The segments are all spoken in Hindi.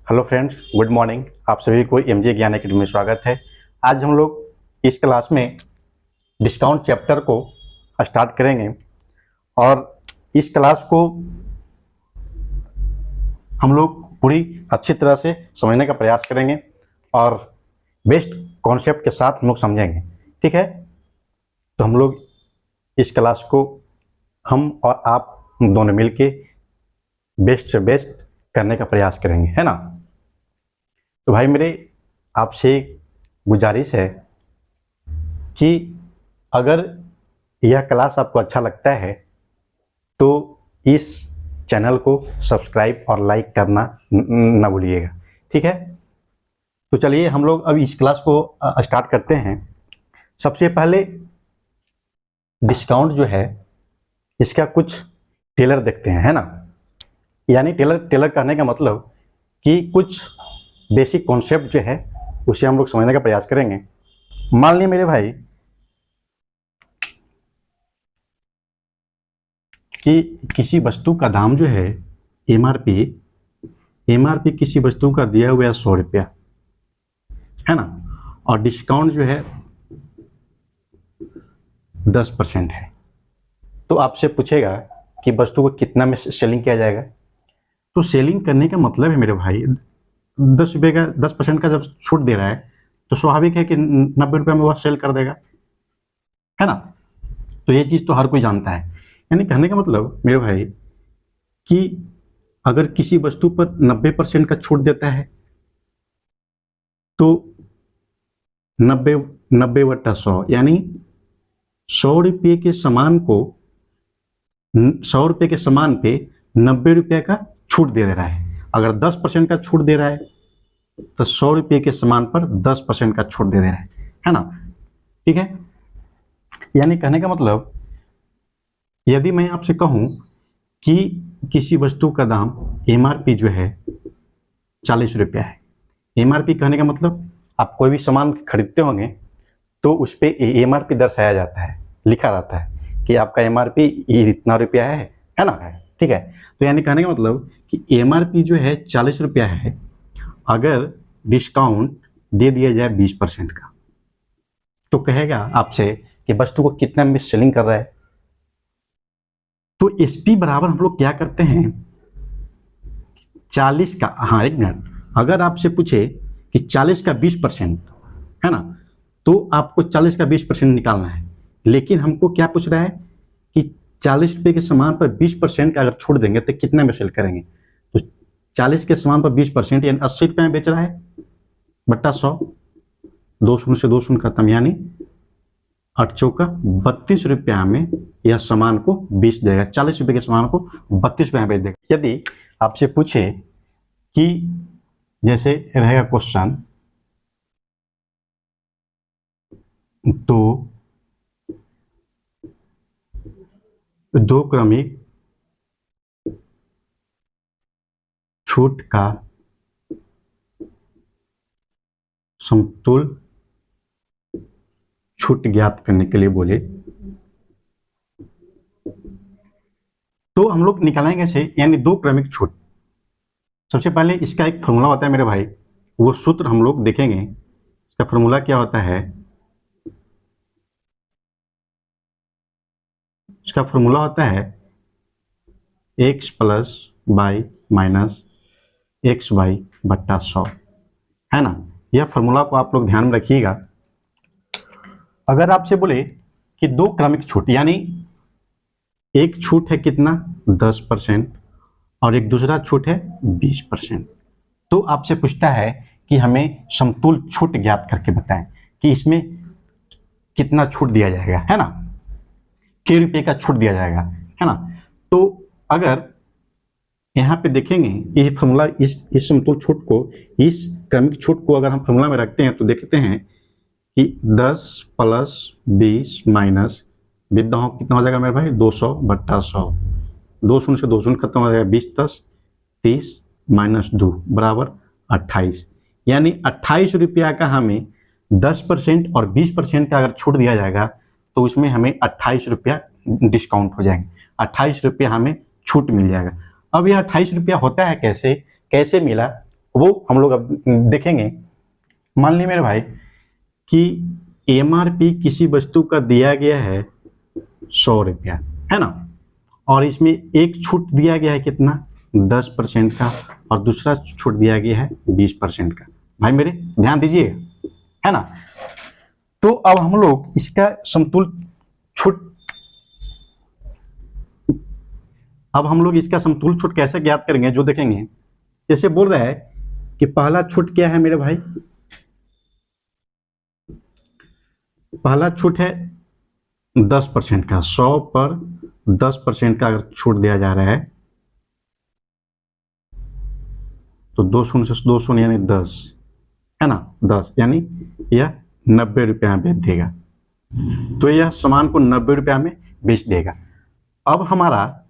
Hello friends, good morning. आप सभी को एमजे ज्ञान एकेडमी में स्वागत है। आज हम लोग इस क्लास में डिस्काउंट चैप्टर को स्टार्ट करेंगे और इस क्लास को हम लोग पूरी अच्छी तरह से समझने का प्रयास करेंगे और बेस्ट कॉन्सेप्ट के साथ हम लोग समझेंगे। ठीक है, तो हम लोग इस क्लास को हम और आप दोनों मिलके बेस्ट से बेस्ट करने का प्रयास करेंगे, है ना। तो भाई मेरे आपसे गुजारिश है कि अगर यह क्लास आपको अच्छा लगता है तो इस चैनल को सब्सक्राइब और लाइक करना ना भूलिएगा। ठीक है, तो चलिए हम लोग अब इस क्लास को स्टार्ट करते हैं। सबसे पहले डिस्काउंट जो है इसका कुछ टेलर देखते हैं, है ना। यानी टेलर कहने का मतलब कि कुछ बेसिक कॉन्सेप्ट जो है उसे हम लोग समझने का प्रयास करेंगे। मान लीजिए मेरे भाई कि किसी वस्तु का दाम जो है एमआरपी किसी वस्तु का दिया हुआ 100 रुपया, है ना, और डिस्काउंट जो है 10% है। तो आपसे पूछेगा कि वस्तु को कितना में सेलिंग किया जाएगा। तो सेलिंग करने का मतलब है मेरे भाई 10 रुपये का 10% का जब छूट दे रहा है तो स्वाभाविक है कि 90 रुपये में वह सेल कर देगा, है ना। तो ये चीज़ तो हर कोई जानता है। यानी कहने का मतलब मेरे भाई कि अगर किसी वस्तु पर 90% का छूट देता है तो 90/100 यानी 100 रुपये के सामान को 100 रुपये के सामान पे 90 रुपये का छूट दे रहा है। अगर 10% का छूट दे रहा है तो 100 रुपये के सामान पर 10% का छूट दे रहा है ना। ठीक है, यानी कहने का मतलब यदि मैं आपसे कहूं कि किसी वस्तु का दाम एमआरपी जो है 40 रुपया है। एमआरपी कहने का मतलब आप कोई भी सामान खरीदते होंगे तो उस पर एमआरपी दर्शाया जाता है, लिखा रहता है कि आपका एमआरपी इतना रुपया है ना। ठीक है, तो यानी कहने का मतलब कि एमआरपी जो है 40 रुपया है, अगर डिस्काउंट दे दिया जाए 20% का तो कहेगा आपसे कि वस्तु को कितना में सेलिंग कर रहा है। तो एसपी बराबर हम लोग क्या करते हैं 40 का, हाँ एक मिनट, अगर आपसे पूछे कि 40 का 20%, है ना, तो आपको 40 का 20% निकालना है। लेकिन हमको क्या पूछ रहा है कि 40 रुपये के सामान पर 20% का अगर छोड़ देंगे तो कितना में सेल करेंगे। तो 40 के सामान पर 20% यानी 80 रुपये में बेच रहा है बट्टा 100, 2 शून्य से 2 शून्य खत्म, यानी 8 चौका 32 रुपया में यह सामान को बेच देगा। 40 रुपये के सामान को 32 रुपये में बेच देगा। यदि आपसे पूछे कि जैसे रहेगा क्वेश्चन, तो 2 क्रमिक छूट का समतुल छूट ज्ञात करने के लिए बोले तो हम लोग निकालेंगे से, यानी 2 क्रमिक छूट। सबसे पहले इसका एक फॉर्मूला होता है मेरे भाई, वो सूत्र हम लोग देखेंगे। इसका फॉर्मूला क्या होता है, इसका फॉर्मूला होता है x + y - xy बट्टा 100, है ना। यह फॉर्मूला को आप लोग ध्यान में रखिएगा। अगर आपसे बोले कि 2 क्रमिक छूट, यानी एक छूट है कितना 10% और एक दूसरा छूट है 20%, तो आपसे पूछता है कि हमें समतुल छूट ज्ञात करके बताएं कि इसमें कितना छूट दिया जाएगा, है ना, कितने रुपये का छूट दिया जाएगा, है ना। तो अगर यहाँ पे देखेंगे ये फॉर्मूला, इस समतुल छूट को, इस क्रमिक छूट को अगर हम फॉर्मूला में रखते हैं तो देखते हैं कि 10 + 20 माइनस विद्या कितना हो जाएगा मेरे भाई 200 बट्टा 100, 2 शून्य से 2 शून्य खत्म हो जाएगा, 20 × 10 30 - 2 बराबर 28। यानी 28 रुपया का हमें 10% और 20% का अगर छूट दिया जाएगा तो उसमें हमें 28 रुपया डिस्काउंट हो जाएंगे, 28 रुपया हमें छूट मिल जाएगा। अब यह 28 रुपया होता है कैसे मिला, वो हम लोग अब देखेंगे। मान ली मेरे भाई कि एमआरपी किसी वस्तु का दिया गया है 100 रुपया, है ना, और इसमें एक छूट दिया गया है कितना, 10% का, और दूसरा छूट दिया गया है 20% का। भाई मेरे ध्यान दीजिएगा, है ना। तो अब हम लोग इसका समतुल छूट कैसे ज्ञात करेंगे, जो देखेंगे। जैसे बोल रहा है कि पहला छूट क्या है मेरे भाई, पहला छूट है 10% का, 100 पर 10% का अगर छूट दिया जा रहा है तो 2 शून्य से 2 शून्य यानी 10, है ना, 10 यानी यह 90 रुपया में बेच देगा। तो यह सामान को 90 रुपया में बेच देगा। अब हमारा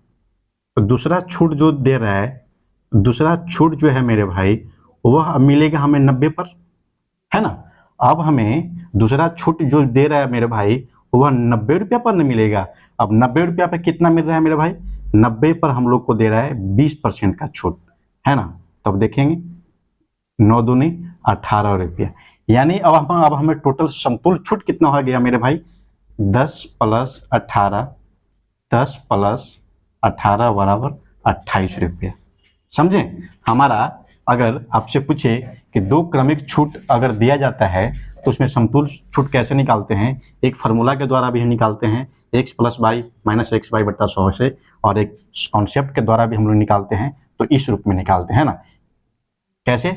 दूसरा छूट जो दे रहा है, दूसरा छूट जो है मेरे भाई, वह मिलेगा हमें 90 पर, है ना। अब हमें दूसरा छूट जो दे रहा है मेरे भाई, वह 90 रुपया पर नहीं मिलेगा। अब 90 रुपया पर कितना मिल रहा है मेरे भाई, 90 पर हम लोग को दे रहा है 20% का छूट, है ना। तब देखेंगे 9 दूनी 18 रुपया, यानी अब हमें टोटल समतुल छूट कितना हो गया मेरे भाई, 10 + 18, 10 + 18 बराबर 28 रुपया। समझे। हमारा अगर आपसे पूछे कि दो क्रमिक छूट अगर दिया जाता है तो उसमें समतुल छूट कैसे निकालते हैं, एक फार्मूला के द्वारा भी हम निकालते हैं, x + y - xy बटा 100 से, और एक कॉन्सेप्ट के द्वारा भी हम लोग निकालते हैं। तो इस रूप में निकालते हैं ना। कैसे,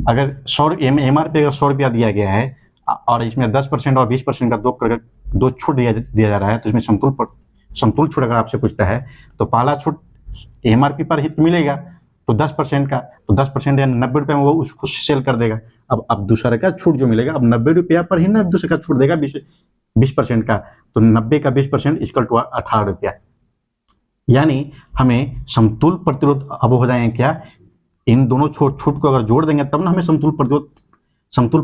अगर 100 एमआरपी अगर 100 रुपया दिया गया है और इसमें 10% और 20% का दो छूट दिया जा रहा है, तो इसमें समतुल छूट अगर आपसे पूछता है तो पहला छूट एमआरपी पर ही मिलेगा, तो 10% का, तो 10% यानी 90 रुपये में वो उसको सेल कर देगा। अब दूसरे का छूट जो मिलेगा, अब 90 रुपया पर ही ना दूसरे का छूट देगा 20% का, तो 90 का 20% = 18 रुपया। यानी हमें समतुल प्रतिरोध अब हो जाएंगे क्या, इन दोनों छूट को अगर जोड़ देंगे तब ना हमें समतुल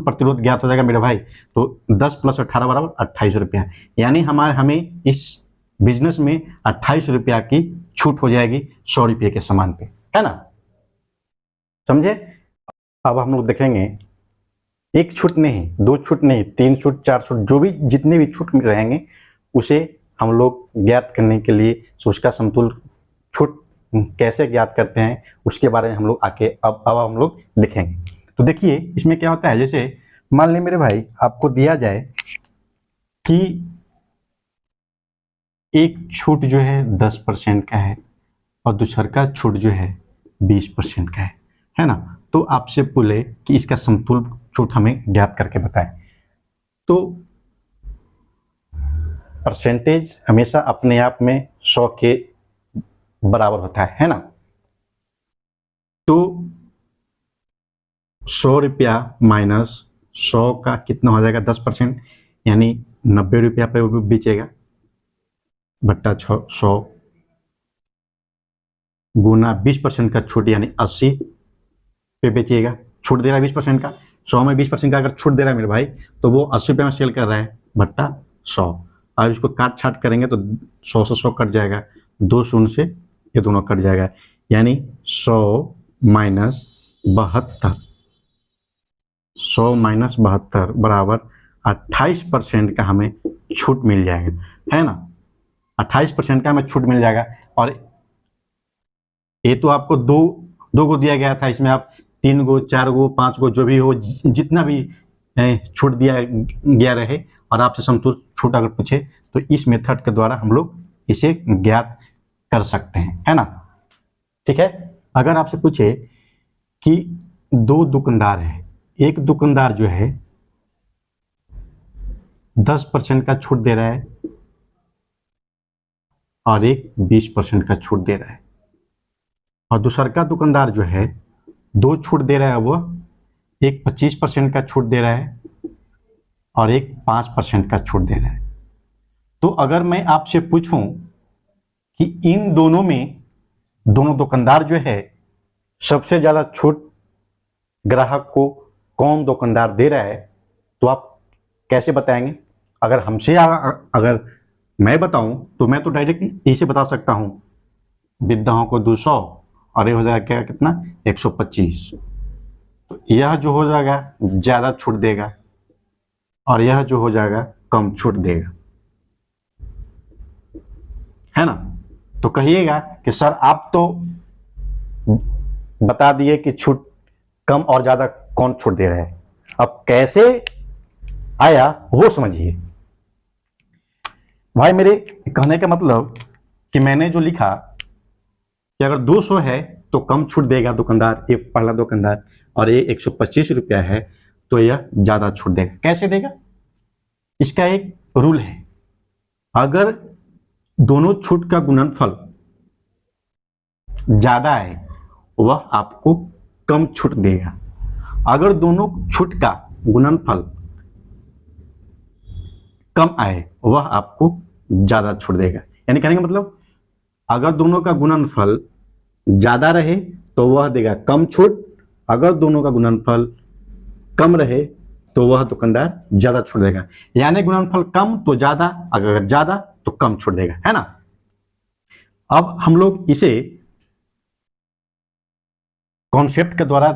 प्रतिरोध ज्ञात हो जाएगा मेरे भाई। तो 10 + 18 बराबर 28 रुपया, यानी हमें इस बिजनेस में 28 रुपया की छूट हो जाएगी 100 रुपये के सामान पे, है ना। समझे। अब हम लोग देखेंगे, एक छूट नहीं, दो छूट नहीं, 3 छूट, 4 छूट, जो भी जितने भी छूट रहेंगे उसे हम लोग ज्ञात करने के लिए, उसका समतुल छूट कैसे ज्ञात करते हैं उसके बारे में हम लोग आके अब हम लोग लिखेंगे। तो देखिए इसमें क्या होता है, जैसे मान लें मेरे भाई आपको दिया जाए कि एक छूट जो है 10% का है और दूसरा का छूट जो है 20% का है ना। तो आपसे बोले कि इसका समतुल छूट हमें ज्ञात करके बताएं। तो परसेंटेज हमेशा अपने आप में 100 के बराबर होता है ना। तो 100 रुपया माइनस 100 का कितना हो जाएगा, 10%, यानी 90 रुपया पे वो बेचेगा, बट्टा 100 गुना 20% का छूट यानी 80 पे बेचिएगा। छूट दे रहा है 20% का, 100 में 20% का अगर छूट दे रहा है मेरे भाई, तो वो 80 रुपये में सेल कर रहा है, बट्टा 100। और इसको काट छाट करेंगे तो 100 से 100 कट जाएगा, 2 शून्य से ये दोनों कट जाएगा, यानी 100 माइनस 72, 100 माइनस 72 बराबर 28% का हमें छूट मिल जाएगा, है ना। 28% का हमें छूट मिल जाएगा। और ये तो आपको दो गो दिया गया था, इसमें आप 3 गो, 4 गो, 5 गो, जो भी हो, जितना भी छूट दिया गया रहे, और आपसे समतुल छूट अगर पूछे तो इस मेथड के द्वारा हम लोग इसे ज्ञात कर सकते हैं, है ना। ठीक है। अगर आपसे पूछे कि 2 दुकानदार है, एक दुकानदार जो है 10% का छूट दे रहा है और एक 20% का छूट दे रहा है, और दूसरा का दुकानदार जो है 2 छूट दे रहा है, वो एक 25% का छूट दे रहा है और एक 5% का छूट दे रहा है। तो अगर मैं आपसे पूछूं कि इन दोनों में दोनों दुकानदार जो है सबसे ज्यादा छूट ग्राहक को कौन दुकानदार दे रहा है, तो आप कैसे बताएंगे। अगर हमसे अगर मैं बताऊं तो मैं तो डायरेक्ट इसे बता सकता हूं, विद्याओं को 200 और ये हो जाएगा क्या, कितना, 125। यह जो हो जाएगा ज़्यादा छूट देगा और यह जो हो जाएगा कम छूट देगा, है ना। तो कहिएगा कि सर आप तो बता दिए कि छूट कम और ज़्यादा कौन छूट दे रहा है, अब कैसे आया वो समझिए। भाई मेरे कहने का मतलब कि मैंने जो लिखा कि अगर 200 है तो कम छूट देगा दुकानदार, ये पहला दुकानदार, और ये 125 रुपया है तो यह ज़्यादा छूट देगा। कैसे देगा? इसका एक रूल है, अगर दोनों छूट का गुणनफल ज़्यादा है वह आपको कम छूट देगा, अगर दोनों छूट का गुणनफल कम आए वह आपको ज़्यादा छूट देगा। यानी कहने का मतलब अगर दोनों का गुणनफल ज़्यादा रहे तो वह देगा कम छूट, अगर दोनों का गुणनफल कम रहे तो वह दुकानदार ज़्यादा छूट देगा। यानी गुणनफल कम तो ज़्यादा, अगर ज़्यादा तो कम छूट देगा, है ना। अब हम लोग इसे कॉन्सेप्ट के द्वारा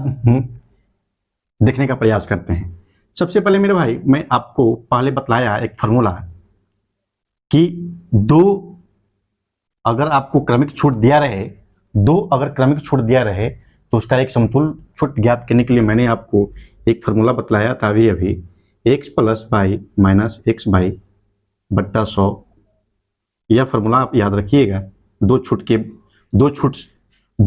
देखने का प्रयास करते हैं। सबसे पहले मेरे भाई मैं आपको पहले बतलाया एक फार्मूला कि अगर आपको क्रमिक छूट दिया रहे, अगर क्रमिक छूट दिया रहे तो उसका एक समतुल छूट ज्ञात करने के लिए मैंने आपको एक फार्मूला बतलाया था अभी x plus by minus x by बट्टा 100। यह फार्मूला आप याद रखिएगा। दो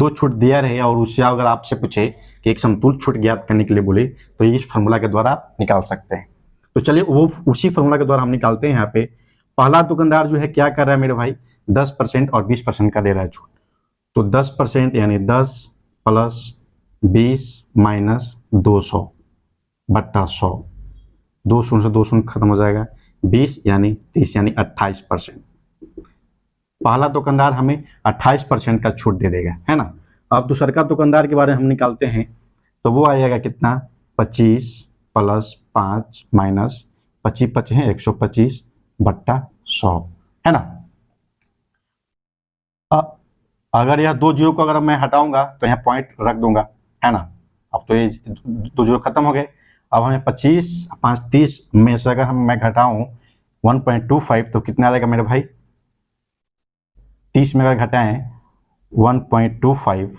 छूट दिया रहे और उससे अगर आपसे पूछे कि एक समतुल छूट ज्ञात करने के लिए बोले तो इस फार्मूला के द्वारा आप निकाल सकते हैं। तो चलिए वो उसी फार्मूला के द्वारा हम निकालते हैं। यहाँ पे पहला दुकानदार जो है क्या कर रहा है मेरे भाई, 10% और 20% का दे रहा है छूट। तो 10% यानी 10 प्लस 20 माइनस 200 बट्टा 100, 200 से 200 खत्म हो जाएगा, 20 यानी 30 यानी 28%। पहला दुकानदार हमें 28% का छूट दे देगा, है ना। अब दूसरे का दुकानदार के बारे में हम निकालते हैं तो वो आएगा कितना, 25 प्लस 5 माइनस 25 25 है 125 बट्टा 100, है ना। अगर यह 2 जीरो को अगर मैं हटाऊंगा तो यहाँ पॉइंट रख दूंगा, है ना। अब तो ये 2 जीरो खत्म हो गए। अब हमें 25 5 30 में से अगर मैं घटाऊं 1.25 तो कितना आ जाएगा मेरे भाई, 30 में अगर घटाएं 1.25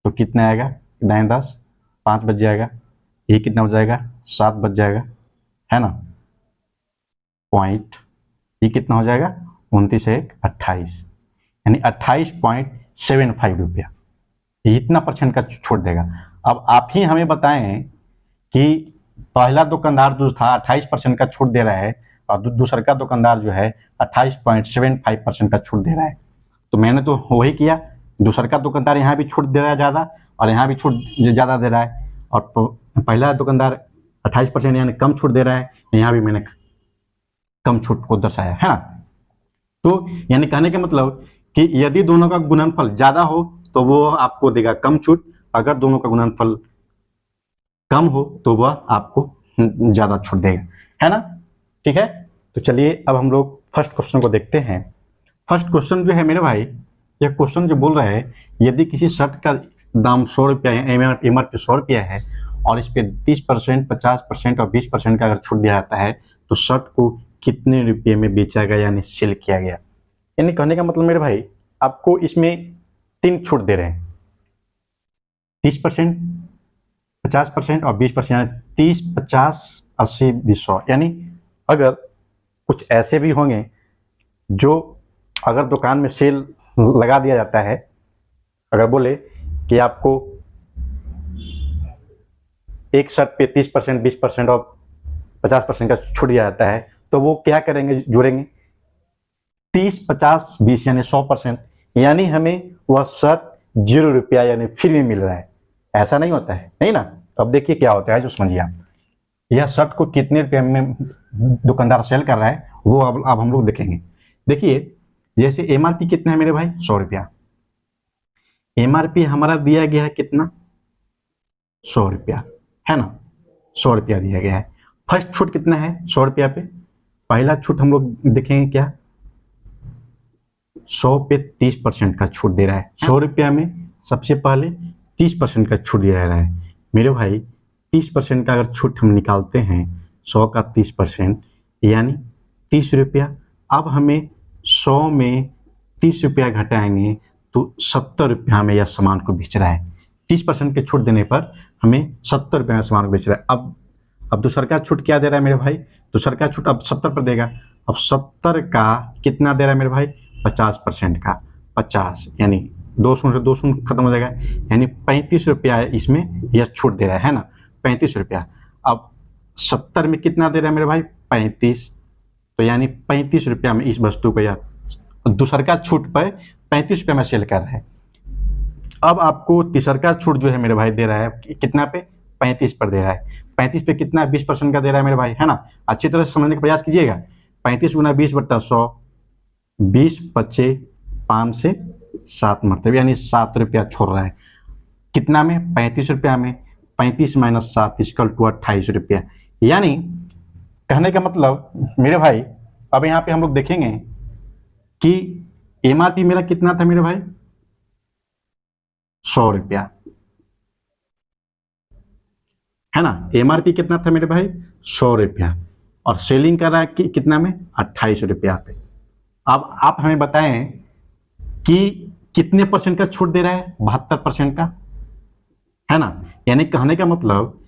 तो कितना आएगा, 10 5 बच जाएगा, ये कितना हो जाएगा 7 बच जाएगा, है ना। पॉइंट ये कितना हो जाएगा 29 1 28 यानी 28.75 रुपया, इतना % का छूट देगा। अब आप ही हमें बताएं कि पहला दुकानदार जो था 28% का छूट दे रहा है और दूसरा का दुकानदार जो है 28.75% का छूट दे रहा है। तो मैंने तो वही किया, दूसरा का दुकानदार यहाँ भी छूट दे रहा है ज़्यादा और यहाँ भी छूट ज़्यादा दे रहा है, और पहला दुकानदार 28% यानी कम छूट दे रहा है, यहाँ भी मैंने कम छूट को दर्शाया, है ना। तो यानी कहने का मतलब कि यदि दोनों का गुणनफल ज़्यादा हो तो वो आपको देगा कम छूट, अगर दोनों का गुणनफल कम हो तो वह आपको ज़्यादा छूट देगा, है ना। ठीक है, तो चलिए अब हम लोग फर्स्ट क्वेश्चन को देखते हैं। फर्स्ट क्वेश्चन जो है मेरे भाई, यह क्वेश्चन जो बोल रहा है यदि किसी शर्ट का दाम 100 रुपया है, MRP 100 रुपया है और इस पर 30%, 50% और 20% का अगर छूट दिया जाता है तो शर्ट को कितने रुपये में बेचा गया यानी सेल किया गया। यानी कहने का मतलब मेरे भाई आपको इसमें 3 छूट दे रहे हैं, 30%, 50% और 20%, यानी 30, 50, 80, 20, 100। यानी अगर कुछ ऐसे भी होंगे जो अगर दुकान में सेल लगा दिया जाता है, अगर बोले कि आपको एक शर्ट पे 30%, 20% और 50% का छूट दिया जाता है तो वो क्या करेंगे, जोड़ेंगे 30, 50, 20 यानी 100%, यानी हमें वह शर्ट 0 रुपया यानी फ्री में मिल रहा है। ऐसा नहीं होता है, नहीं ना। अब देखिए क्या होता है जो समझिए आप, यह शर्ट को कितने रुपये में दुकानदार सेल कर रहा है वो अब हम लोग देखेंगे। देखिए जैसे MRP कितना है मेरे भाई, 100 रुपया। MRP हमारा दिया गया है कितना, 100 रुपया, है ना, 100 रुपया दिया गया है। फर्स्ट छूट कितना है 100 रुपया पे, पहला छूट हम लोग देखेंगे क्या, 100 पे 30% का छूट दे रहा है। 100 रुपया में सबसे पहले 30% का छूट दिया जा रहा है मेरे भाई। 30% का अगर छूट हम निकालते हैं, 100 का 30% यानी 30 रुपया। अब हमें 100 में 30 रुपया घटाएंगे तो 70 रुपया हमें यह सामान को बेच रहा है। 30% के छूट देने पर हमें 70 रुपये में सामान को बेच रहा है। अब दूसर का छूट क्या दे रहा है मेरे भाई? दूसर का छूट अब 70 पर देगा। अब 70 का कितना दे रहा है मेरे भाई? 50% का 50 यानी 200 से 200 खत्म हो जाएगा, यानी 35 रुपया इसमें यह छूट दे रहा है ना, 35 रुपया। अब 70 में कितना दे रहा है मेरे भाई? 35, तो यानी 35 रुपया में इस वस्तु को या दूसर का छूट पर 35 रुपया में सेल कर रहा है। अब आपको तीसर का छूट जो है मेरे भाई दे रहा है कितना पे? 35 पर दे रहा है। 35 पे कितना? 20% का दे रहा है मेरे भाई, है ना। अच्छी तरह से समझने का प्रयास कीजिएगा। 35 गुना 20/100, 20 बच्चे 5 से 7 मरतब, यानी 7 रुपया छोड़ रहा है। कितना में? 35 रुपया में। 35 माइनस 7 इक्वल टू 28 रुपया। यानी कहने का मतलब मेरे भाई, अब यहाँ पे हम लोग देखेंगे कि एमआरपी मेरा कितना था मेरे भाई? 100 रुपया, है ना। एमआरपी कितना था मेरे भाई? 100 रुपया, और सेलिंग कर रहा है कि कितना में? 28 रुपया पे। अब आप हमें बताएं कि कितने परसेंट का छूट दे रहा है? 72% का, है ना। यानी कहने का मतलब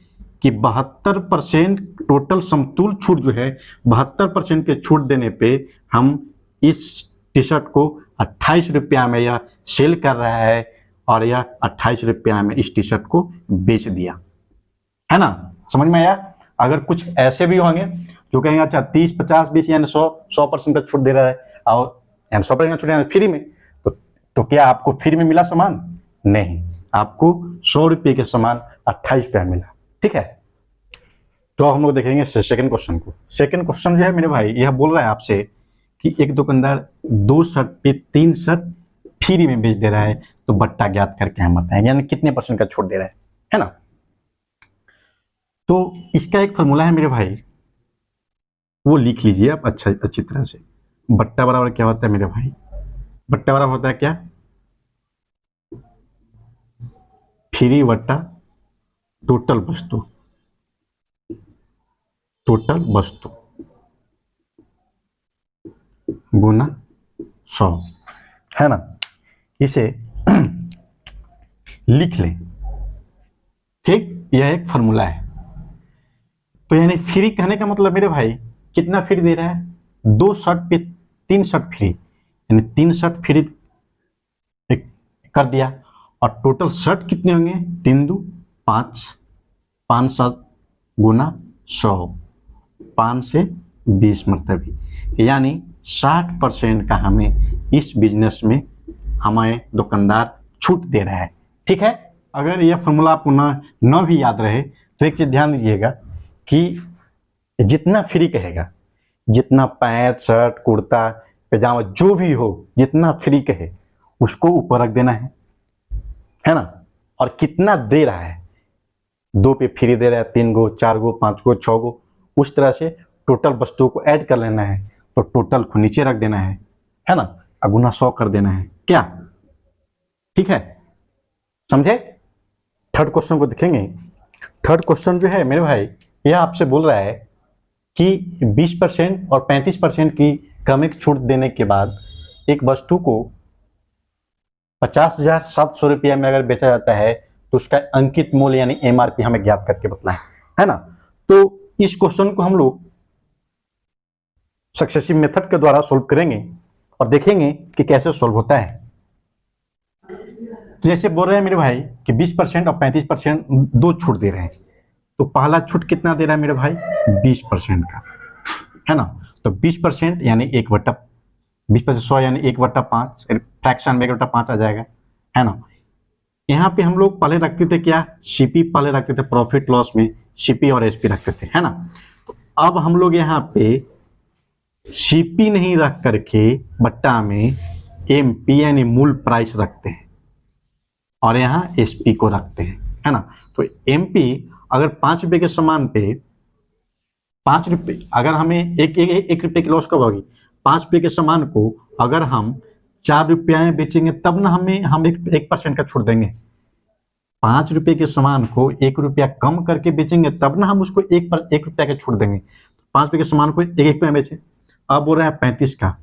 कि 72% टोटल समतुल छूट जो है, 72% के छूट देने पे हम इस टी शर्ट को 28 रुपया में यह सेल कर रहा है, और यह 28 रुपया में इस टी शर्ट को बेच दिया, है ना। समझ में आया? अगर कुछ ऐसे भी होंगे जो कहेंगे अच्छा 30, 50, 20 यानी 100% का छूट दे रहा है, और 100% का छूट फ्री में, तो क्या आपको फ्री में मिला सामान? नहीं, आपको 100 रुपये के सामान 28 रुपया मिला। ठीक है, तो हम लोग देखेंगे सेकंड क्वेश्चन को। सेकंड क्वेश्चन जो है मेरे भाई, यह बोल रहा है आपसे कि एक दुकानदार 2 शर्ट पे 3 शर्ट फ्री में बेच दे रहा है, तो बट्टा ज्ञात करके हम बताएंगे, यानी कितने परसेंट का छूट दे रहा है ना। तो इसका एक फॉर्मूला है मेरे भाई, वो लिख लीजिए आप अच्छी तरह से। बट्टा बराबर क्या होता है मेरे भाई? बट्टा बराबर होता है क्या? फ्री बट्टा टोटल वस्तु, टोटल वस्तु गुना 100, है ना। इसे लिख लें, ठीक। यह एक फॉर्मूला है। तो यानी फ्री कहने का मतलब मेरे भाई कितना फ्री दे रहा है? 2 शर्ट पे 3 शर्ट फ्री, यानी 3 शर्ट फ्री कर दिया। और टोटल शर्ट कितने होंगे? 3 2 5, 5 शर्ट गुना 100, 5 से 20 मरतबी, यानी 60% का हमें इस बिजनेस में हमें दुकानदार छूट दे रहा है। ठीक है, अगर यह फॉर्मूला आपको न भी याद रहे तो एक चीज ध्यान दीजिएगा कि जितना फ्री कहेगा, जितना पैंट शर्ट कुर्ता पैजामा जो भी हो, जितना फ्री कहे उसको ऊपर रख देना है ना। और कितना दे रहा है, 2 पे फ्री दे रहा है, 3 गो 4 गो 5 गो 6 गो, उस तरह से टोटल वस्तुओं को ऐड कर लेना है, तो टोटल को नीचे रख देना है ना, गुना 100 कर देना है। क्या ठीक है, समझे? थर्ड क्वेश्चन को देखेंगे। थर्ड क्वेश्चन जो है मेरे भाई, यह आपसे बोल रहा है कि 20% और 35% की क्रमिक छूट देने के बाद एक वस्तु को 50,700 रुपया में अगर बेचा जाता है तो उसका अंकित मूल्य यानी एमआरपी हमें ज्ञात करके बताएं, है ना। तो इस क्वेश्चन को हम लोग सक्सेसिव मेथड के द्वारा सोल्व करेंगे और देखेंगे कि कैसे सोल्व होता है। तो जैसे बोल रहे हैं मेरे भाई कि 20% और 35% दो छूट दे रहे हैं, तो पहला छूट कितना दे रहा है मेरे भाई? 20% का, है ना। तो 20% यानी 20% 100 यानी 1/5, फ्रैक्शन में 1/5 आ जाएगा, है ना। यहाँ पे हम लोग पहले रखते थे क्या? सीपी पहले रखते थे, प्रॉफिट लॉस में सीपी और एसपी रखते थे, है ना। तो अब हम लोग यहाँ पे सीपी नहीं रख करके बट्टा में एमपी यानी मूल प्राइस रखते हैं और यहाँ एसपी को रखते हैं, है ना। तो एमपी अगर 5 रुपये के सामान पे 5 रुपये, अगर हमें एक रुपये की लॉस कब होगी? 5 रुपये के सामान को अगर हम 4 रुपये में बेचेंगे तब ना हम 1% का छूट देंगे, 5 रुपये के सामान को 1 रुपया कम करके बेचेंगे तब ना हम उसको 1 रुपया का छूट देंगे। 5 रुपये के सामान को 1 रुपया बेचे, अब बोल रहा है 35 का,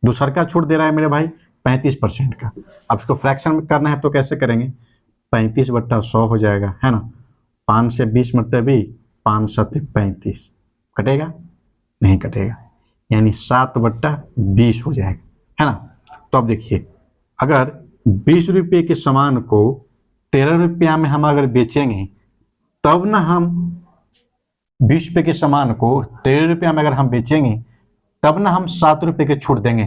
दूसर का छूट दे रहा है मेरे भाई 35% का। अब इसको फ्रैक्शन में करना है तो कैसे करेंगे, 35/100 हो जाएगा, है ना। 5 से 20 मतलब 5 7 35, कटेगा नहीं कटेगा, यानी 7/20 हो जाएगा, है ना। तो अब देखिए, अगर 20 रुपये के सामान को 13 रुपया में हम अगर बेचेंगे तब ना हम 20 रुपये के सामान को 13 रुपया में अगर हम बेचेंगे तब ना हम 7 रुपये के छूट देंगे।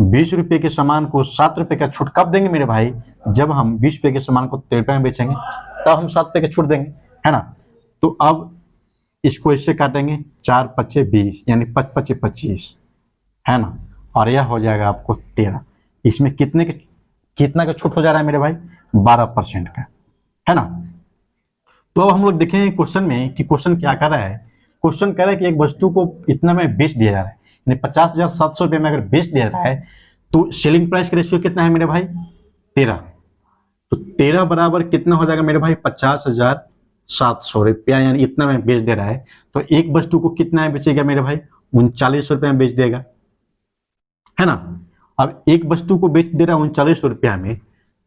20 रुपये के सामान को 7 रुपये का छूट कब देंगे मेरे भाई, जब हम 20 रुपये के सामान को 13 रुपये में बेचेंगे तब हम 7 रुपये के छूट देंगे, है ना। तो अब इसको इससे काटेंगे, 4 5 20 यानी 5 5 25, है ना, और यह हो जाएगा आपको 13। इसमें कितना का छूट हो जा रहा है मेरे भाई, 12% का, है ना। तो अब हम लोग देखेंगे क्वेश्चन में कि क्वेश्चन क्या कर रहा है। क्वेश्चन कह रहा है कि एक वस्तु को इतना में बेच दिया जा रहा है, यानी 50,700 रुपये में अगर बेच दिया रहा है तो सेलिंग प्राइस का रेशियो कितना है मेरे भाई, 13। तो 13 बराबर कितना हो जाएगा मेरे भाई, 50,700 रुपया, यानी इतना में बेच दे रहा है। तो एक वस्तु को कितना में बेचेगा मेरे भाई, 39 रुपये में बेच देगा, है ना। अब एक वस्तु को बेच दे रहा है 39 रुपया में,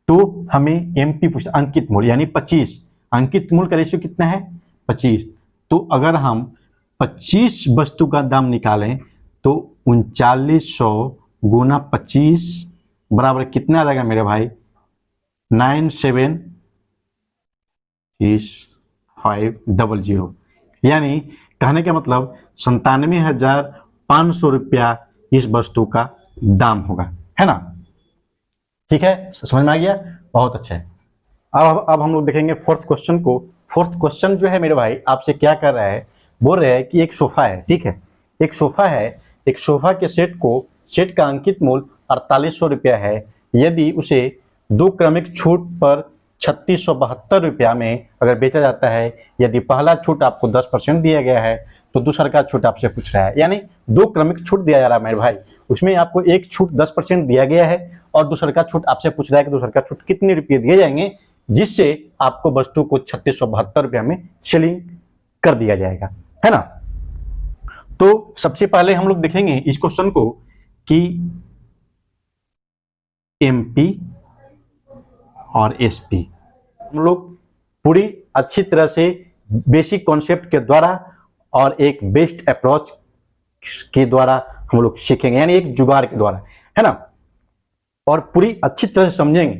तो हमें एमपी पूछा, अंकित मूल्य यानी 25, अंकित मूल्य का रेशियो कितना है, 25। तो अगर हम 25 वस्तु का दाम निकालें तो 3900 गुना 25 बराबर कितना आ जाएगा मेरे भाई, 97,500, यानी कहने का मतलब 97,500 रुपया इस वस्तु का दाम होगा, है ना। ठीक है, समझ में आ गया, बहुत अच्छा है। अब हम लोग देखेंगे फोर्थ क्वेश्चन को। फोर्थ क्वेश्चन जो है मेरे भाई आपसे क्या कर रहा है, बोल रहे हैं कि एक सोफा है, ठीक है, एक सोफा है, एक सोफा के सेट का अंकित मूल्य 4800 रुपया है। यदि उसे 2 क्रमिक छूट पर 3672 रुपया में अगर बेचा जाता है, यदि पहला छूट आपको 10% दिया गया है तो दूसरा का छूट आपसे पूछ रहा है, यानी 2 क्रमिक छूट दिया जा रहा है मेरे भाई, उसमें आपको एक छूट 10% दिया गया है और दूसरा का छूट आपसे पूछ रहा है कि दूसरा का छूट कितने रुपये दिए जाएंगे जिससे आपको वस्तु को 3672 रुपया में सेलिंग कर दिया जाएगा, है ना। तो सबसे पहले हम लोग देखेंगे इस क्वेश्चन को कि एमपी और एसपी हम लोग पूरी अच्छी तरह से बेसिक कॉन्सेप्ट के द्वारा और एक बेस्ट अप्रोच के द्वारा हम लोग सीखेंगे, यानी एक जुगाड़ के द्वारा, है ना, और पूरी अच्छी तरह से समझेंगे,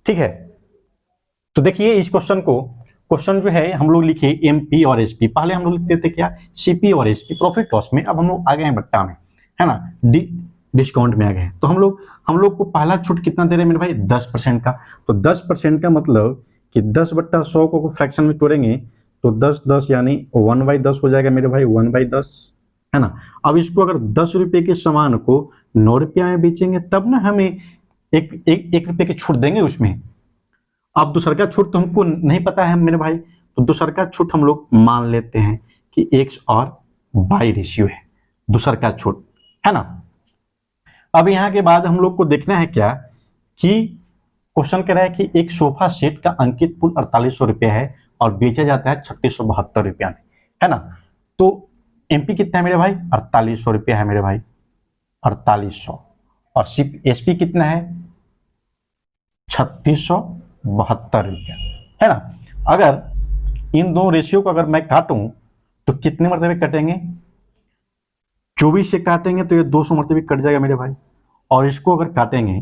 ठीक है। तो देखिए इस क्वेश्चन जो है हम लोग लिखे एमपी और एसपी, पहले हम लोग लिखते थे क्या, सीपी और एसपी, प्रॉफिट लॉस में, अब हम लोग आ गए हैं बट्टा में, है ना, डिस्काउंट में आ गए हैं। तो हम लोग को पहला छूट कितना दे रहे हैं मेरे भाई, 10% का। तो 10% का मतलब कि 10/100 को फ्रैक्शन में तोड़ेंगे तो 10 यानी 1/10 हो जाएगा मेरे भाई, 1/10, है ना। अब इसको अगर 10 रुपये के सामान को 9 रुपया में बेचेंगे तब ना हमें एक रुपये की छूट देंगे उसमें। अब दूसरा का छूट तो हमको नहीं पता है मेरे भाई, तो दूसरा का छूट हम लोग मान लेते हैं कि x और y रेशियो है दूसरा का छूट, है ना। अब यहाँ के बाद हम लोग को देखना है क्या कि क्वेश्चन कह रहा है कि एक सोफा सेट का अंकित मूल्य 4800 रुपया है और बेचा जाता है 3672 रुपया में, है ना। तो एमपी कितना है मेरे भाई, 4800 रुपया है मेरे भाई, 4800, और एसपी कितना है, 3672 रुपया, है ना। अगर इन दो रेशियो को अगर मैं काटूं तो कितने मरतबे कटेंगे, 24 से काटेंगे तो ये 200 मरतबे कट जाएगा मेरे भाई, और इसको अगर काटेंगे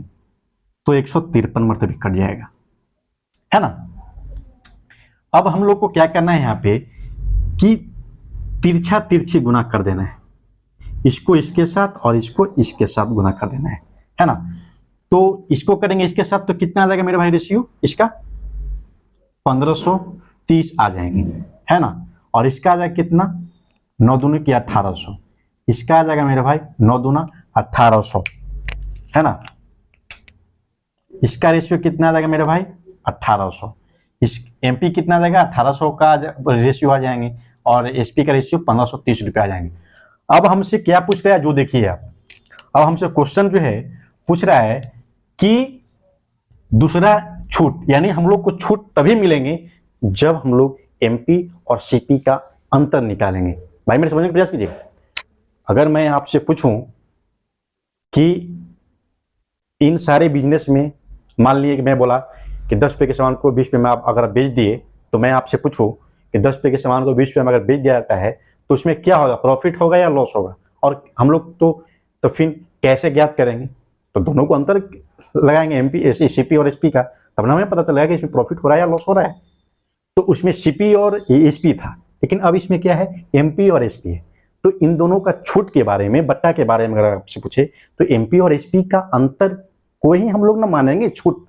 तो 153 मरतबे कट जाएगा, है ना। अब हम लोग को क्या करना है यहाँ पे कि तिरछी गुना कर देना है, इसको इसके साथ और इसको इसके साथ गुना कर देना है ना। तो इसको करेंगे इसके साथ तो कितना आ जाएगा मेरे भाई रेशियो, इसका 1530 आ जाएंगे, है ना। और इसका आ जाएगा कितना, 9 दूनी की 1800, इसका आ जाएगा मेरे भाई 9 दूना 1800, है ना। इसका रेशियो कितना आ जाएगा मेरे भाई, 1800। इस एमपी कितना आ जाएगा, 1800 का रेशियो आ जाएंगे, और एसपी का रेशियो 1530 रुपये आ जाएंगे। अब हमसे क्या पूछ रहा है, जो देखिए आप, अब हमसे क्वेश्चन जो है पूछ रहा है कि दूसरा छूट, यानी हम लोग को छूट तभी मिलेंगे जब हम लोग एमपी और सीपी का अंतर निकालेंगे। भाई मेरे समझने का प्रयास कीजिए। अगर मैं आपसे पूछूं कि इन सारे बिजनेस में मान लीजिए कि मैं बोला कि 10 रुपये के सामान को 20 रुपये में आप अगर बेच दिए, तो मैं आपसे पूछूं कि 10 रुपये के सामान को 20 रुपये में अगर बेच दिया जाता है तो उसमें क्या होगा, प्रॉफिट होगा या लॉस होगा? और हम लोग तो फिर कैसे ज्ञात करेंगे? तो दोनों को अंतर लगाएंगे, एमपी सीपी और एसपी का, तब ना हमें पता चलेगा कि इसमें प्रॉफिट हो रहा है या लॉस हो रहा है। तो उसमें सीपी और एसपी था, लेकिन अब इसमें क्या है, एमपी और एसपी है। तो इन दोनों का छूट के बारे में, बट्टा के बारे में अगर आपसे पूछे तो एमपी और एसपी का अंतर को ही हम लोग ना मानेंगे छूट।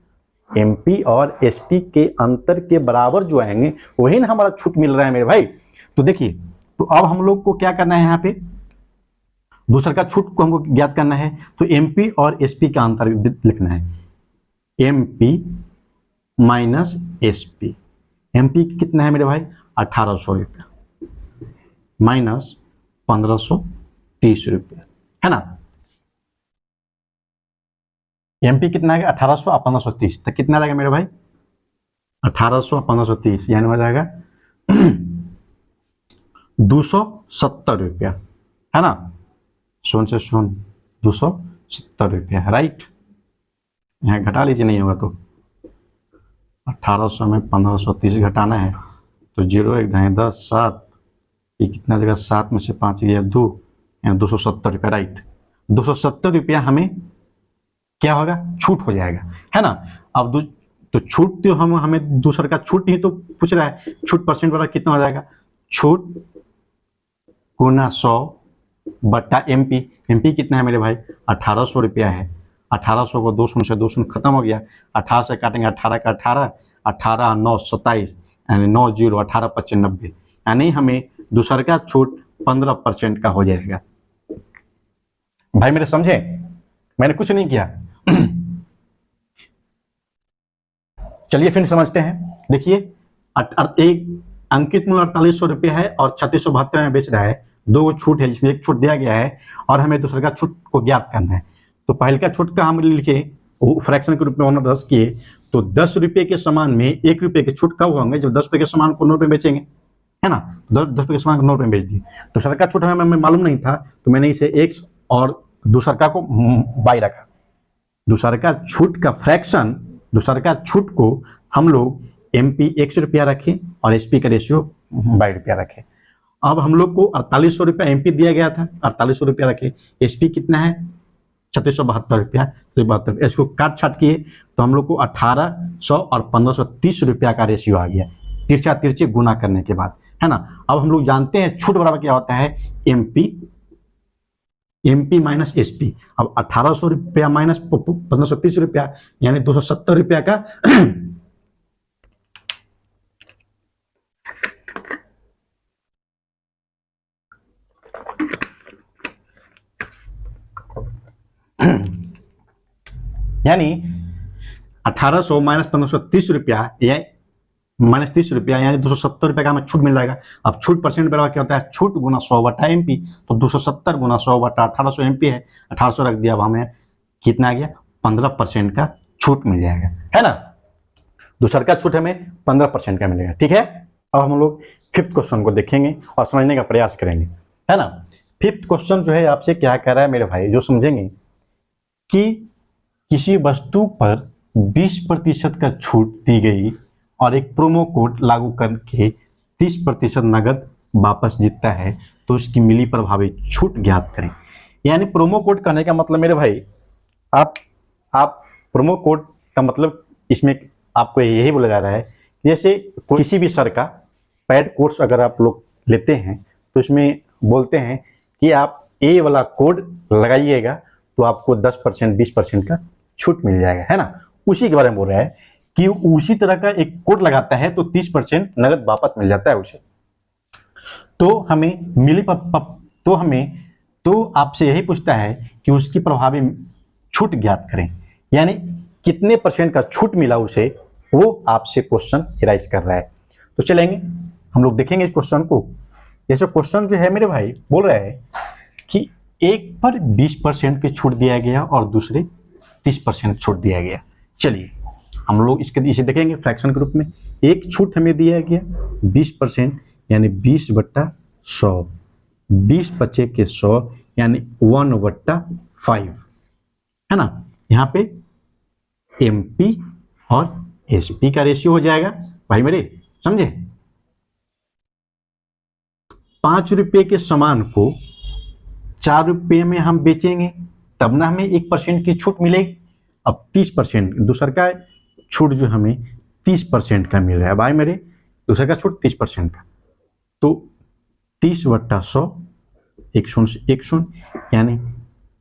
एमपी और एसपी के अंतर के बराबर जो आएंगे वही ना हमारा छूट मिल रहा है मेरे भाई। तो देखिए, तो अब हम लोग को क्या करना है, यहाँ पे दूसरा का छूट को हमको ज्ञात करना है। तो एमपी और एसपी का अंतर लिखना है, एमपी माइनस एसपी। एमपी कितना है मेरे भाई, 1800 रुपया माइनस 1530 रुपया, है ना। एमपी कितना है, 1800 और 1530, तो कितना लगेगा मेरे भाई, 1800 और 1530, यानी हो जाएगा 270 रुपया, है ना। शून्य से शून्य 270 रुपया, राइट। यहाँ घटा लीजिए, नहीं होगा तो 1800 में 1530 घटाना है तो 0 1 10 7, ये कितना जगह, 7 में से 5 गया 2, यहाँ 270 रुपया, राइट। 270 रुपया हमें क्या होगा, छूट हो जाएगा, है ना। अब तो छूट तो हमें दूसरा का छूट ही तो पूछ रहा है, छूट परसेंट वाला कितना हो जाएगा, छूट गुना 100 बट्टा एमपी। एमपी कितना है मेरे भाई, 1800 रुपया है। 1800 को 2 शून्य से 2 शून्य खत्म हो गया, 18 से काटेंगे 18 का 18, 18 9 27, यानी 9 0 18 25 90, यानी हमें दूसरा का छूट 15% का हो जाएगा। भाई मेरे समझे, मैंने कुछ नहीं किया। चलिए फिर समझते हैं। देखिए, एक अंकित मूल्य 4800 रुपये है और 3672 में बेच रहा है। दो छूट है जिसमें एक छूट दिया गया है और हमें दूसरे का छूट को ज्ञात करना है। तो पहले का छूट का हम लिखे फ्रैक्शन के रूप में 10 किए, तो 10 रुपये के सामान में 1 रुपये के छूट कब होंगे, जब 10 रुपये के सामान को 9 रुपये बेचेंगे, है ना। 10 रुपये के सामान को 9 रुपये बेच दिए। दूसरा का छूट हमें मालूम नहीं था, तो मैंने इसे एक्स और दूसरा को बाई रखा। दूसरा का छूट का फ्रैक्शन, दूसरा का छूट को हम लोग एमपी 100 रुपया रखे और एसपी का रेशियो 22 रुपया रखे। अब हम लोग को 4800 रुपया एमपी दिया गया था, 4800 रुपया रखे। एसपी कितना है, 3672 रुपया, तो 72, इसको काट छाट किए तो हम लोग को 1800 और 1530 रुपया का रेशियो आ गया, तिरछा तिरछे गुना करने के बाद, है ना। अब हम लोग जानते हैं छूट बराबर क्या होता है, एमपी माइनस एसपी। अब 1800 रुपया माइनस 1530 रुपया, यानी 270 रुपया का यानी 1800 माइनस 1530 रुपया या माइनस 30 रुपया, यानी 270 रुपया का हमें छूट मिल जाएगा। अब छूट परसेंट बराबर क्या होता है, छूट गुना 100 बटा एमपी, तो 270 गुना 100 बटा 1800 एमपी है, 1800 रख दिया। अब हमें कितना आ गया, 15% का छूट मिल जाएगा, है ना। दूसरा का छूट हमें 15% का मिलेगा, ठीक है। अब हम लोग फिफ्थ क्वेश्चन को देखेंगे और समझने का प्रयास करेंगे, है ना। फिफ्थ क्वेश्चन जो है आपसे क्या कह रहा है मेरे भाई, जो समझेंगे कि किसी वस्तु पर 20% का छूट दी गई और एक प्रोमो कोड लागू करके 30% नगद वापस जीतता है, तो उसकी मिली प्रभावी छूट ज्ञात करें। यानी प्रोमो कोड कहने का मतलब मेरे भाई, आप प्रोमो कोड का मतलब इसमें आपको यही बोला जा रहा है, जैसे किसी भी सर का पेड कोर्स अगर आप लोग लेते हैं तो इसमें बोलते हैं कि आप ए वाला कोड लगाइएगा तो आपको 10% 20% का छूट मिल जाएगा, है ना। उसी के बारे में बोल रहा है कि उसी तरह का एक कोड लगाता है तो 30% नगद वापस मिल जाता है उसे। तो हमें तो आपसे यही पूछता है कि उसकी प्रभावी छूट ज्ञात करें, यानी कितने परसेंट का छूट मिला उसे, वो आपसे क्वेश्चन राइज कर रहा है। तो चलेंगे हम लोग देखेंगे इस क्वेश्चन को। जैसे क्वेश्चन जो है मेरे भाई बोल रहा है कि एक पर 20% की छूट दिया गया और दूसरे 30% छूट दिया गया। चलिए हम लोग इसे देखेंगे फ्रैक्शन के रूप में। एक छूट हमें दिया गया 20%, यानी 20/100, 20 बचे के 100 यानी 1/5, है ना। यहाँ पे MP और SP का रेशियो हो जाएगा भाई मेरे, समझे। 5 रुपये के सामान को 4 रुपये में हम बेचेंगे तब ना हमें 1% की छूट मिलेगी। अब 30% दूसर का छूट जो हमें 30% का मिल रहा है भाई मेरे, दूसरे का छूट 30% का, तो 30/100, 100 से 100 यानी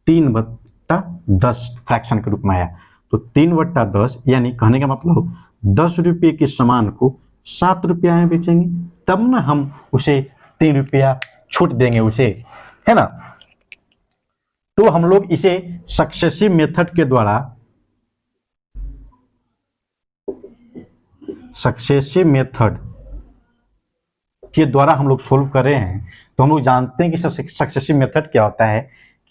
3/10 फ्रैक्शन के रूप में आया। तो 3/10 यानी कहने का मतलब 10 रुपये के सामान को 7 रुपया में बेचेंगे तब ना हम उसे 3 रुपया छूट देंगे उसे, है ना। तो हम लोग इसे सक्सेसिव मेथड के द्वारा हम लोग सोल्व कर रहे हैं। तो हम लोग जानते हैं कि सक्सेसिव मेथड क्या होता है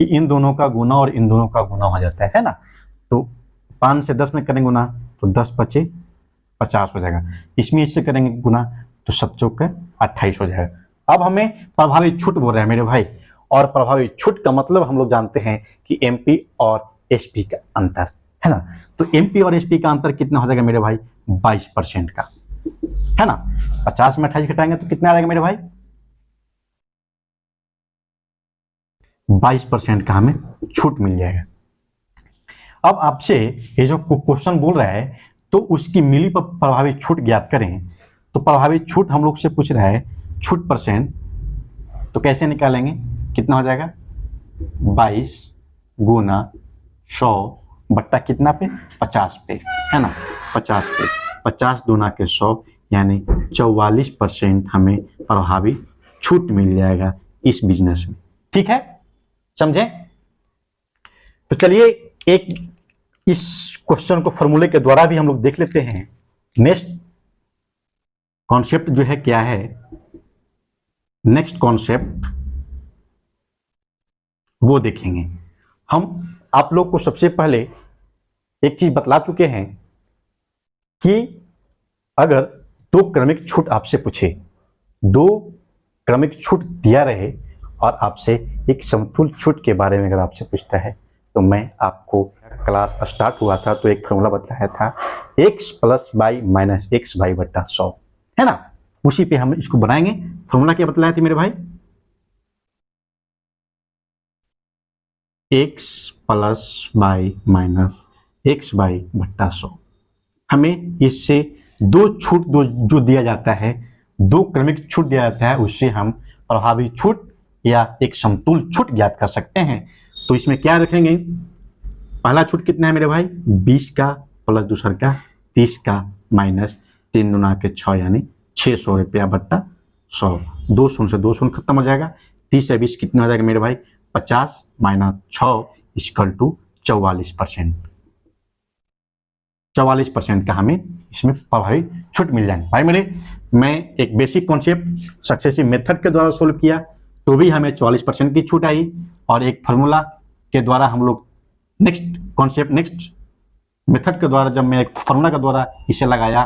कि इन दोनों का गुना और इन दोनों का गुना हो जाता है ना। तो 5 से 10 में करेंगे गुना तो 10 बचे 50 हो जाएगा, इसमें इससे करेंगे गुना तो 7 चौक 28 हो जाएगा। अब हमें प्रभावी छूट बोल रहे हैं मेरे भाई, और प्रभावी छूट का मतलब हम लोग जानते हैं कि MP और SP का अंतर, है ना। तो MP और SP का अंतर कितना हो जाएगा मेरे भाई, 22% का, है ना। 50 में 28 घटाएंगे तो कितना आ जाएगा मेरे भाई, 22% का हमें छूट मिल जाएगा। अब आपसे ये जो क्वेश्चन बोल रहा है तो उसकी मिली प्रभावी छूट ज्ञात करें। तो प्रभावी छूट हम लोग से पूछ रहा है छूट %, तो कैसे निकालेंगे, कितना हो जाएगा 22 गुना 100 बट्टा कितना पे 50 पे, है ना, 50 पे, 50 दूना के 100 यानी 44% हमें प्रभावी छूट मिल जाएगा इस बिजनेस में, ठीक है, समझे। तो चलिए एक इस क्वेश्चन को फॉर्मूले के द्वारा भी हम लोग देख लेते हैं। नेक्स्ट कॉन्सेप्ट जो है क्या है, नेक्स्ट कॉन्सेप्ट वो देखेंगे हम। आप लोग को सबसे पहले एक चीज बतला चुके हैं कि अगर 2 क्रमिक छूट आपसे पूछे, 2 क्रमिक छूट दिया रहे और आपसे एक समतुल छूट के बारे में अगर आपसे पूछता है, तो मैं आपको क्लास स्टार्ट हुआ था तो एक फॉर्मूला बताया था x + y - x/100, है ना। उसी पे हम इसको बनाएंगे। फॉर्मूला क्या बतलाया थी मेरे भाई, x + y - x/100। हमें इससे 2 छूट जो दिया जाता है, 2 क्रमिक छूट दिया जाता है, उससे हम प्रभावी छूट या एक समतुल छूट ज्ञात कर सकते हैं। तो इसमें क्या रखेंगे, पहला छूट कितना है मेरे भाई, 20 का प्लस दूसर का 30 का माइनस 3 दूना के 6 यानी 600 रुपया बट्टा 100, 200 से 200 खत्म हो जाएगा। 30 से 20 कितना हो जाएगा मेरे भाई, 50 - 6 = 44%। 44% का हमें इसमें प्रभावी छूट मिल जाएगा भाई मेरे। मैं एक बेसिक कॉन्सेप्ट सक्सेसिव मेथड के द्वारा सोल्व किया तो भी हमें 44% की छूट आई, और एक फार्मूला के द्वारा हम लोग नेक्स्ट कॉन्सेप्ट नेक्स्ट मेथड के द्वारा जब मैं एक फार्मूला के द्वारा इसे लगाया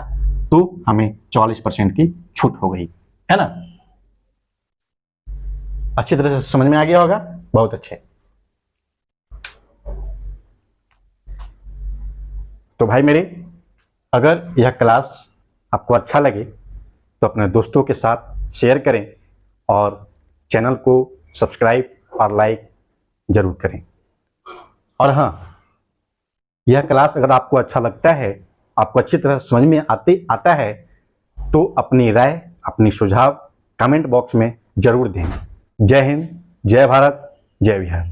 तो हमें 44% की छूट हो गई, है ना। अच्छी तरह से समझ में आ गया होगा, बहुत अच्छे। तो भाई मेरे, अगर यह क्लास आपको अच्छा लगे तो अपने दोस्तों के साथ शेयर करें और चैनल को सब्सक्राइब और लाइक जरूर करें। और हाँ, यह क्लास अगर आपको अच्छा लगता है, आपको अच्छी तरह समझ में आता है, तो अपनी राय, अपनी सुझाव कमेंट बॉक्स में जरूर दें। जय हिंद, जय भारत, जय बिहार।